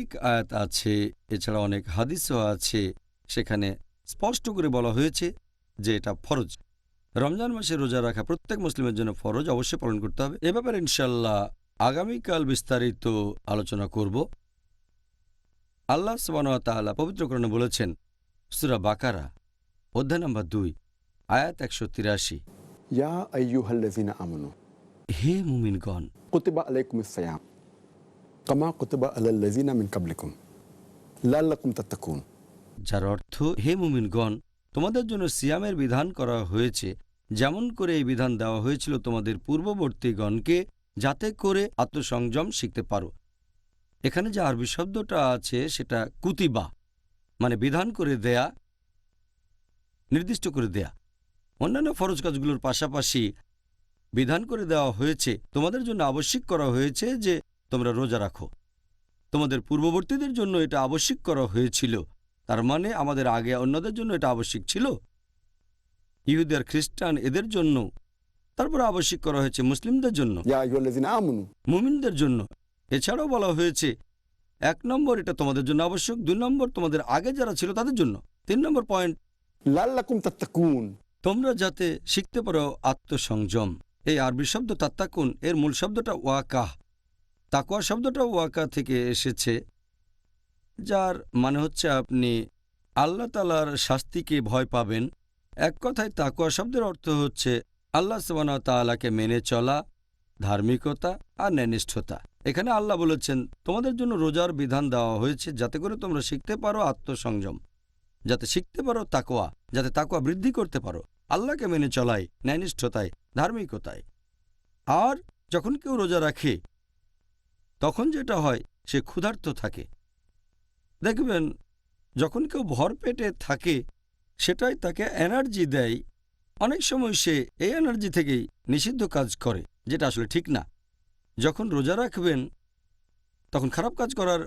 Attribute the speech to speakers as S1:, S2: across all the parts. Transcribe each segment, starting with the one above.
S1: অনেক আয়াত আছে, এছাড়া অনেক হাদিসও আছে, সেখানে স্পষ্ট করে বলা হয়েছে যে এটা ফরজ। রমজান মাসে রোজা রাখা প্রত্যেক মুসলিমের জন্য ফরজ, অবশ্যই পালন করতে হবে। এ ব্যাপারে ইনশাল্লাহ আগামীকাল বিস্তারিত আলোচনা করব। আল্লাহ সুবহানাহু ওয়া তাআলা পবিত্র কোরআনে বলেছেন, সূরা বাকারা অধ্যায় নম্বর 2 আয়াত 183,
S2: ইয়া আইয়ুহাল্লাযিনা আমানু,
S1: হে মুমিনগণ,
S2: কুতিবা আলাইকুমুস সিয়াম কামা কুতিবা আলাল্লাযিনা মিন ক্বাবলিকুম লাআল্লাকুম তাত্তাকুন।
S1: যার অর্থ, হে মুমিনগণ, তোমাদের জন্য সিয়ামের বিধান করা হয়েছে যেমন করে এই বিধান দেওয়া হয়েছিল তোমাদের পূর্ববর্তীগণকে, যাতে করে আত্মসংযম শিখতে পারো। এখানে যে আরবি শব্দটা আছে সেটা কুতিবা, মানে বিধান করে দেয়া, নির্দিষ্ট করে দেয়া। অন্যান্য ফরজ কাজগুলোর পাশাপাশি বিধান করে দেওয়া হয়েছে, তোমাদের জন্য আবশ্যিক করা হয়েছে যে তোমরা রোজা রাখো। তোমাদের পূর্ববর্তীদের জন্য এটা আবশ্যিক করা হয়েছিল, তার মানে আমাদের আগে অন্যদের জন্য এটা আবশ্যিক ছিল, ইহুদি আর খ্রিস্টান এদের জন্য। তারপর আবশ্যিক করা হয়েছে মুসলিমদের জন্য,
S2: ইয়া আইয়ুহাল্লাযিনা আমানু,
S1: মুমিনদের জন্য। এছাড়াও বলা হয়েছে 1 নম্বর এটা তোমাদের জন্য আবশ্যক, 2 নম্বর তোমাদের আগে যারা ছিল তাদের জন্য, 3 নম্বর পয়েন্ট
S2: লাআল্লাকুম তাত্তাকুন,
S1: তোমরা যাতে শিখতে পারো আত্মসংযম। এই আরবি শব্দ তাত্তাকুন এর মূল শব্দটা ওয়াকাহ। তাকওয়া শব্দটা ওয়াকা থেকে এসেছে, যার মানে হচ্ছে আপনি আল্লাহ তাআলার শাস্তিকে ভয় পাবেন। এক কথায় তাকওয়া শব্দের অর্থ হচ্ছে আল্লাহ সুবহানাহু ওয়া তাআলাকে মেনে চলা, ধার্মিকতা আর ন্যায়নিষ্ঠতা। এখানে আল্লাহ বলেছেন তোমাদের জন্য রোজার বিধান দেওয়া হয়েছে যাতে করে তোমরা শিখতে পারো আত্মসংযম, যাতে শিখতে পারো তাকওয়া, যাতে তাকওয়া বৃদ্ধি করতে পারো আল্লাহকে মেনে চলায়, ন্যায়নিষ্ঠতায়, ধার্মিকতায়। আর যখন কেউ রোজা রাখে তখন যেটা হয়, সে ক্ষুধার্ত থাকে। দেখবেন যখন কেউ ভরপেটে থাকে সেটাই তাকে এনার্জি দেয়। অনেক সময় সে এই এনার্জি থেকেই নিষিদ্ধ কাজ করে, যেটা আসলে ঠিক না। যখন রোজা রাখবেন তখন খারাপ কাজ করার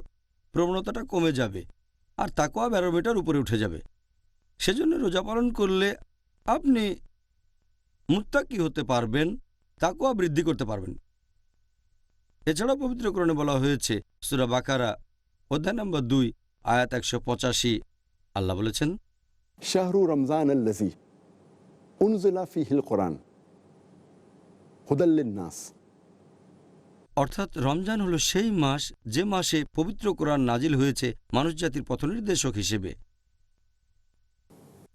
S1: প্রবণতাটা কমে যাবে আর তাকওয়া ব্যারোমিটার উপরে উঠে যাবে। সেজন্য রোজা পালন করলে আপনি মুত্তাকি হতে পারবেন, তাকওয়া বৃদ্ধি করতে পারবেন। এছাড়াও পবিত্র কোরআনে বলা হয়েছে, সূরা বাকারা অধ্যায় নম্বর 2 আয়াত 185, আল্লাহ বলেছেন,
S2: শাহরু রমজানাল্লাযী উনজিলা ফীহিল কুরআন হুদাল লিন-নাস।
S1: অর্থাৎ রমজান হলো সেই মাস যে মাসে পবিত্র কোরআন নাজিল হয়েছে মানুষ জাতির পথনির্দেশক হিসেবে,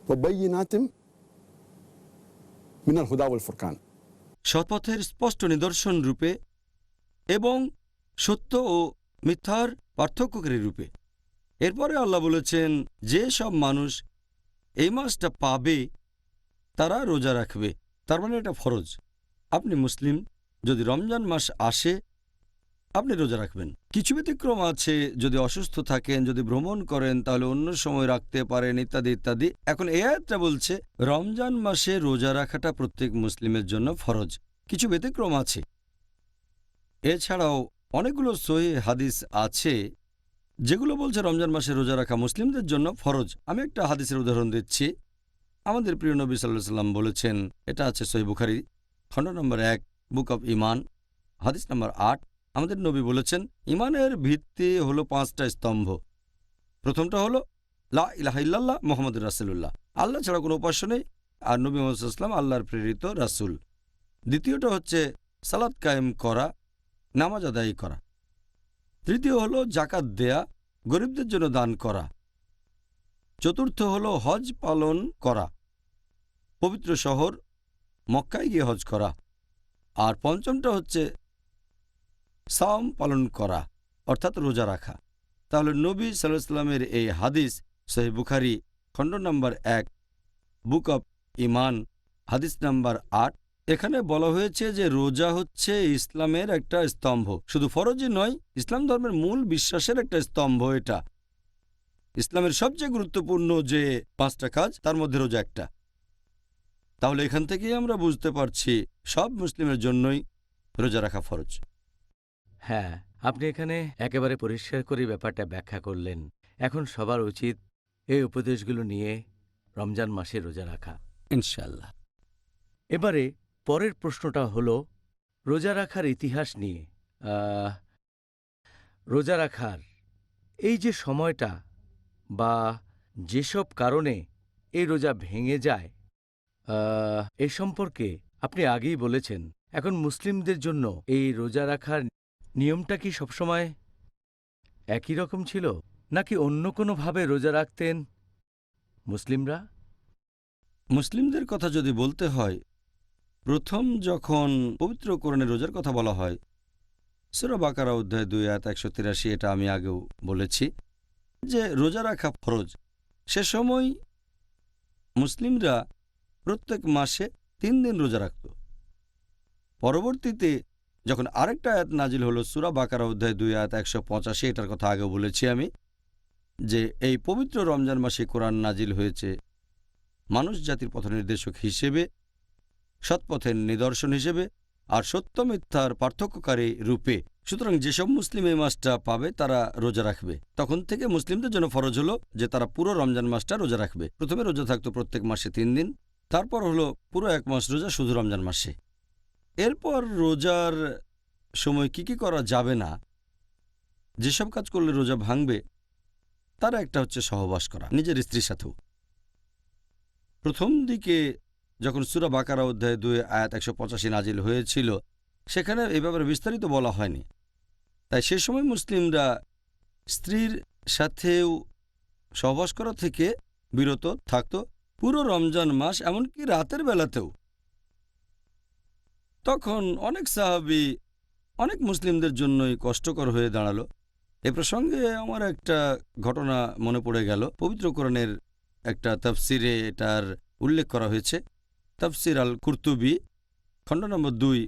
S2: ওয়া বাইয়িনাতিন মিনাল হুদা ওয়াল ফুরকান,
S1: সৎপথের স্পষ্ট নিদর্শন রূপে এবং সত্য ও মিথ্যার পার্থক্যকারী রূপে। এরপরে আল্লাহ বলেছেন, যে সব মানুষ এই মাসটা পাবে তারা রোজা রাখবে। তার মানে এটা ফরজ। আপনি মুসলিম, যদি রমজান মাস আসে আপনি রোজা রাখবেন। কিছু ব্যতিক্রম আছে, যদি অসুস্থ থাকেন, যদি ভ্রমণ করেন তাহলে অন্য সময় রাখতে পারেন, ইত্যাদি ইত্যাদি। এখন এই আয়াতটা বলছে রমজান মাসে রোজা রাখাটা প্রত্যেক মুসলিমের জন্য ফরজ। কিছু ব্যতিক্রম আছে। এছাড়াও অনেকগুলো সহিহ হাদিস আছে যেগুলো বলছে রমজান মাসে রোজা রাখা মুসলিমদের জন্য ফরজ। আমি একটা হাদিসের উদাহরণ দিচ্ছি। আমাদের প্রিয় নবী সাল্লাল্লাহু আলাইহি সাল্লাম বলেছেন, এটা আছে সহিহ বুখারী খণ্ড নম্বর 1 বুক অব ঈমান হাদিস নম্বর 8। আমাদের নবী বলেছেন, ঈমানের ভিত্তি হলো 5টা স্তম্ভ। প্রথমটা হলো লা ইলাহা ইল্লাল্লাহ মুহাম্মাদুর রাসূলুল্লাহ, আল্লাহ ছাড়া কোনো উপাস্য নেই আর নবী মুহাম্মদ সাল্লাল্লাহু আলাইহি ওয়াসাল্লাম আল্লাহর প্রেরিত রাসূল। দ্বিতীয়টা হচ্ছে সালাত কায়েম করা, নামাজ আদায় করা। তৃতীয় হলো যাকাত দেয়া, গরিবদের জন্য দান করা। চতুর্থ হলো হজ পালন করা, পবিত্র শহর মক্কায় গিয়ে হজ করা। আর পঞ্চমটা হচ্ছে সাওম পালন করা, অর্থাৎ রোজা রাখা। তাহলে নবী সাল্লাল্লাহু আলাইহি ওয়াসাল্লামের এই হাদিস সহিহ বুখারী খণ্ড নম্বর 1 বুক অব ঈমান হাদিস নাম্বার 8, এখানে বলা হয়েছে যে রোজা হচ্ছে ইসলামের একটা স্তম্ভ। শুধু ফরজই নয়, ইসলাম ধর্মের মূল বিশ্বাসের একটা স্তম্ভ। এটা ইসলামের সবচেয়ে গুরুত্বপূর্ণ যে 5টা কাজ, তার মধ্যে রোজা একটা। তাহলে এখান থেকেই আমরা বুঝতে পারছি সব মুসলিমের জন্যই রোজা রাখা ফরজ।
S3: হ্যাঁ, আপনি এখানে একেবারে পরিষ্কার করে ব্যাপারটা ব্যাখ্যা করলেন। এখন সবার উচিত এই উপদেশগুলো নিয়ে রমজান মাসে রোজা রাখা,
S1: ইনশাআল্লাহ।
S3: এবারে পরের প্রশ্নটা হলো রোজা রাখার ইতিহাস নিয়ে। রোজা রাখার এই যে সময়টা বা যেসব কারণে এই রোজা ভেঙে যায় এ সম্পর্কে আপনি আগেই বলেছেন। এখন মুসলিমদের জন্য এই রোজা রাখার নিয়মটা কি সবসময় একই রকম ছিল, নাকি অন্য কোনোভাবে রোজা রাখতেন মুসলিমরা?
S1: মুসলিমদের কথা যদি বলতে হয়, প্রথম যখন পবিত্র কোরআনে রোজার কথা বলা হয়, সূরা বাকারা অধ্যায় 2 আয়াত 183, এটা আমি আগেও বলেছি যে রোজা রাখা ফরজ। সে সময় মুসলিমরা প্রত্যেক মাসে 3 দিন রোজা রাখত। পরবর্তীতে যখন আরেকটা আয়াত নাজিল হলো সূরা বাকারা অধ্যায় 2 আয়াত 185, এটার কথা আগেও বলেছি আমি, যে এই পবিত্র রমজান মাসে কোরআন নাজিল হয়েছে মানুষ জাতির পথনির্দেশক হিসেবে, সৎপথের নিদর্শন হিসেবে, আর সত্য মিথ্যার পার্থক্যকারী রূপে। সুতরাং যেসব মুসলিম এই মাসটা পাবে তারা রোজা রাখবে। তখন থেকে মুসলিমদের জন্য ফরজ হলো যে তারা পুরো রমজান মাসটা রোজা রাখবে। প্রথমে রোজা থাকতো প্রত্যেক মাসে 3 দিন, তারপর হলো পুরো 1 মাস রোজা শুধু রমজান মাসে। এরপর রোজার সময় কি করা যাবে না, যেসব কাজ করলে রোজা ভাঙবে, তার একটা হচ্ছে সহবাস করা নিজের স্ত্রীর সাথেও। প্রথম দিকে যখন সূরা বাকারা অধ্যায় 2 আয়াত 185 নাজিল হয়েছিল, সেখানে এই ব্যাপারে বিস্তারিত বলা হয়নি। তাই সে সময় মুসলিমরা স্ত্রীর সাথেও সহবাস করা থেকে বিরত থাকত পুরো রমজান মাস, এমনকি রাতের বেলাতেও। তখন অনেক সাহাবী অনেক মুসলিমদের জন্যই কষ্টকর হয়ে দাঁড়ালো। এ প্রসঙ্গে আমার একটা ঘটনা মনে পড়ে গেল। পবিত্র কোরআনের একটা তাফসিরে এটার উল্লেখ করা হয়েছে। তাফসির আল কুরতুবী খণ্ড নম্বর 2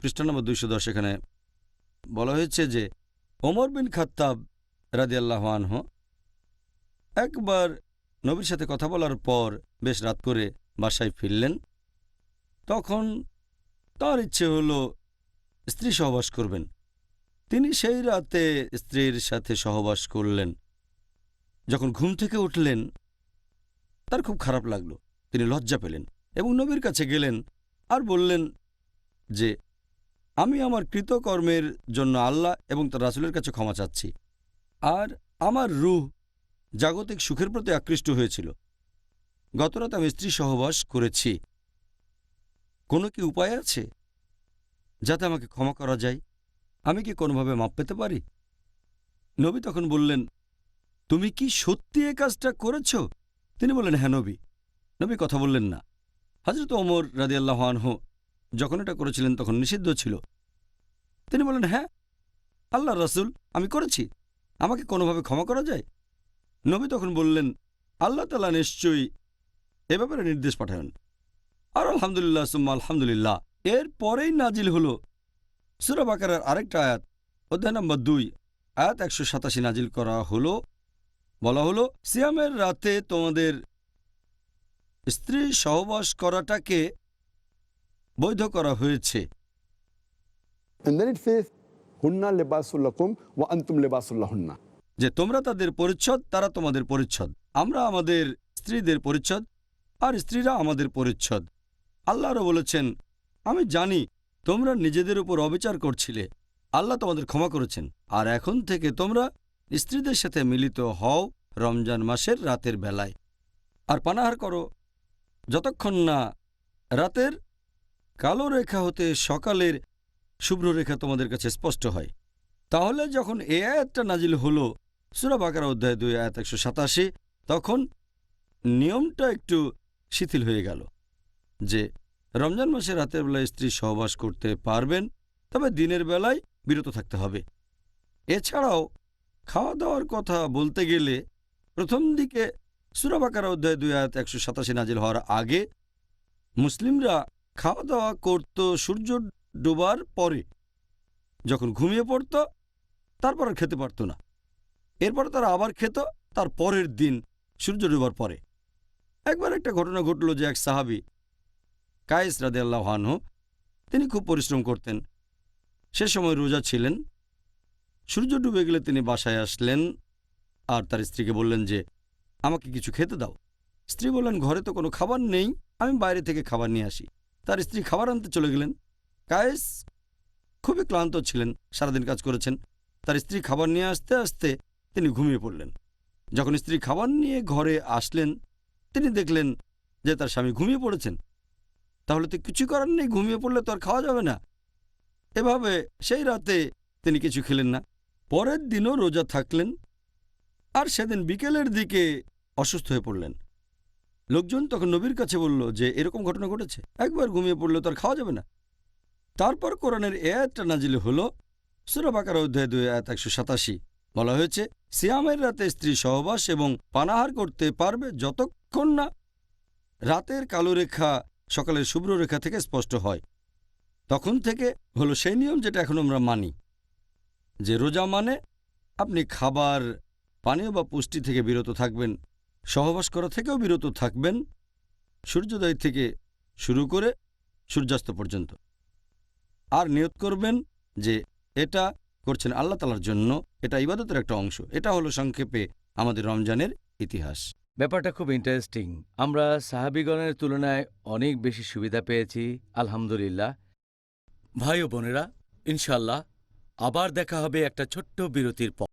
S1: পৃষ্ঠা নম্বর 210, এখানে বলা হয়েছে যে ওমর বিন খাত্তাব রাদিয়াল্লাহু আনহু একবার নবীর সাথে কথা বলার পর বেশ রাত করে বাসায় ফিরলেন। তখন তার ইচ্ছে হলো স্ত্রী সহবাস করবেন। তিনি সেই রাতে স্ত্রীর সাথে সহবাস করলেন। যখন ঘুম থেকে উঠলেন তার খুব খারাপ লাগলো, তিনি লজ্জা পেলেন এবং নবীর কাছে গেলেন আর বললেন যে আমি আমার কৃতকর্মের জন্য আল্লাহ এবং তার রাসূলের কাছে ক্ষমা চাচ্ছি, আর আমার রূহ জাগতিক সুখের প্রতি আকৃষ্ট হয়েছিল। গতরাত আমি স্ত্রী সহবাস করেছি। কোনো কি উপায় আছে যাতে আমাকে ক্ষমা করা যায়? আমি কি কোনোভাবে মাপ পেতে পারি? নবী তখন বললেন, তুমি কি সত্যি এ কাজটা করেছ? তিনি বললেন, হ্যাঁ নবী। নবী কথা বললেন না। হযরত ওমর রাদিয়াল্লাহু আনহু যখন এটা করেছিলেন তখন নিষিদ্ধ ছিল। তিনি বললেন, হ্যাঁ আল্লাহর রাসূল, আমি করেছি, আমাকে কোনোভাবে ক্ষমা করা যায়? নবী তখন বললেন, আল্লাহ তাআলা নিশ্চয়ই এ ব্যাপারে নির্দেশ পাঠাবেন। আর আলহামদুলিল্লাহ সুম্মা আলহামদুলিল্লাহ। এর পরেই নাজিল হলো সূরা বাকারার আরেকটা আয়াত, অধ্যায় নম্বর 2 আয়াত 187 নাজিল করা হলো। বলা হলো, সিয়ামের রাতে তোমাদের স্ত্রী সহবাস করাটাকে বৈধ করা হয়েছে।
S2: And then it says, Hunna libasul lakum wa antum libasul lahunna.
S1: যে তোমরা তাদের পরিচ্ছদ, তারা তোমাদের পরিচ্ছদ। আমরা আমাদের স্ত্রীদের পরিচ্ছদ আর স্ত্রীরা আমাদের পরিচ্ছদ। আল্লাহরও বলেছেন, আমি জানি তোমরা নিজেদের উপর অবিচার করছিলে, আল্লাহ তোমাদের ক্ষমা করেছেন, আর এখন থেকে তোমরা স্ত্রীদের সাথে মিলিত হও রমজান মাসের রাতের বেলায়, আর পানাহার করো যতক্ষণ না রাতের কালো রেখা হতে সকালের শুভ্র রেখা তোমাদের কাছে স্পষ্ট হয়। তাহলে যখন এই আয়াতটা নাজিল হলো সূরা বাকারা অধ্যায় 2 আয়াত 187, তখন নিয়মটা একটু শিথিল হয়ে গেল যে রমজান মাসে রাতের বেলায় স্ত্রী সহবাস করতে পারবেন, তবে দিনের বেলায় বিরত থাকতে হবে। এছাড়াও খাওয়া দাওয়ার কথা বলতে গেলে প্রথম দিকে সূরা বাকারা অধ্যায় 2 আয়াত 187 নাজিল হওয়ার আগে মুসলিমরা খাওয়া দাওয়া করত সূর্য ডোবার পরে। যখন ঘুমিয়ে পড়ত তারপর আর খেতে পারত না। এরপর তারা আবার খেত তার পরের দিন সূর্য ডোবার পরে। একবার একটা ঘটনা ঘটল যে এক সাহাবী কায়েস রাদিয়াল্লাহু আনহু, তিনি খুব পরিশ্রম করতেন, সে সময় রোজা ছিলেন। সূর্য ডুবে গেলে তিনি বাসায় আসলেন আর তার স্ত্রীকে বললেন যে আমাকে কিছু খেতে দাও। স্ত্রী বললেন, ঘরে তো কোনো খাবার নেই, আমি বাইরে থেকে খাবার নিয়ে আসি। তার স্ত্রী খাবার আনতে চলে গেলেন। কায়েস খুবই ক্লান্ত ছিলেন, সারাদিন কাজ করেছেন। তার স্ত্রী খাবার নিয়ে আসতে আসতে তিনি ঘুমিয়ে পড়লেন। যখন স্ত্রী খাবার নিয়ে ঘরে আসলেন তিনি দেখলেন যে তার স্বামী ঘুমিয়ে পড়েছেন। তাহলে তো কিছু করার নেই, ঘুমিয়ে পড়লে তো আর খাওয়া যাবে না। এভাবে সেই রাতে তিনি কিছু খেলেন না। পরের দিনও রোজা থাকলেন, আর সেদিন বিকেলের দিকে অসুস্থ হয়ে পড়লেন। লোকজন তখন নবীর কাছে বলল যে এরকম ঘটনা ঘটেছে, একবার ঘুমিয়ে পড়লে তো আর খাওয়া যাবে না। তারপর কোরআনের এই আয়াতটা নাজিল হলো, সূরা বাকারা অধ্যায় 2 আয়াত 187। বলা হয়েছে, সিয়ামের রাতে স্ত্রী সহবাস এবং পানাহার করতে পারবে যতক্ষণ না রাতের কালো রেখা সকালের শুভ্র রেখা থেকে স্পষ্ট হয়। তখন থেকে হলো সেই নিয়ম যেটা এখন আমরা মানি, যে রোজা মানে আপনি খাবার, পানীয় বা পুষ্টি থেকে বিরত থাকবেন, সহবাস করা থেকেও বিরত থাকবেন, সূর্যোদয় থেকে শুরু করে সূর্যাস্ত পর্যন্ত। আর নিয়ত করবেন যে এটা করছেন আল্লাহ তাআলার জন্য, এটা ইবাদতের একটা অংশ। এটা হলো সংক্ষেপে আমাদের রমজানের ইতিহাস।
S3: ব্যাপারটা খুব ইন্টারেস্টিং। আমরা সাহাবিগণের তুলনায় অনেক বেশি সুবিধা পেয়েছি, আলহামদুলিল্লাহ। ভাই ও বোনেরা, ইনশাল্লাহ আবার দেখা হবে একটা ছোট্ট বিরতির পর।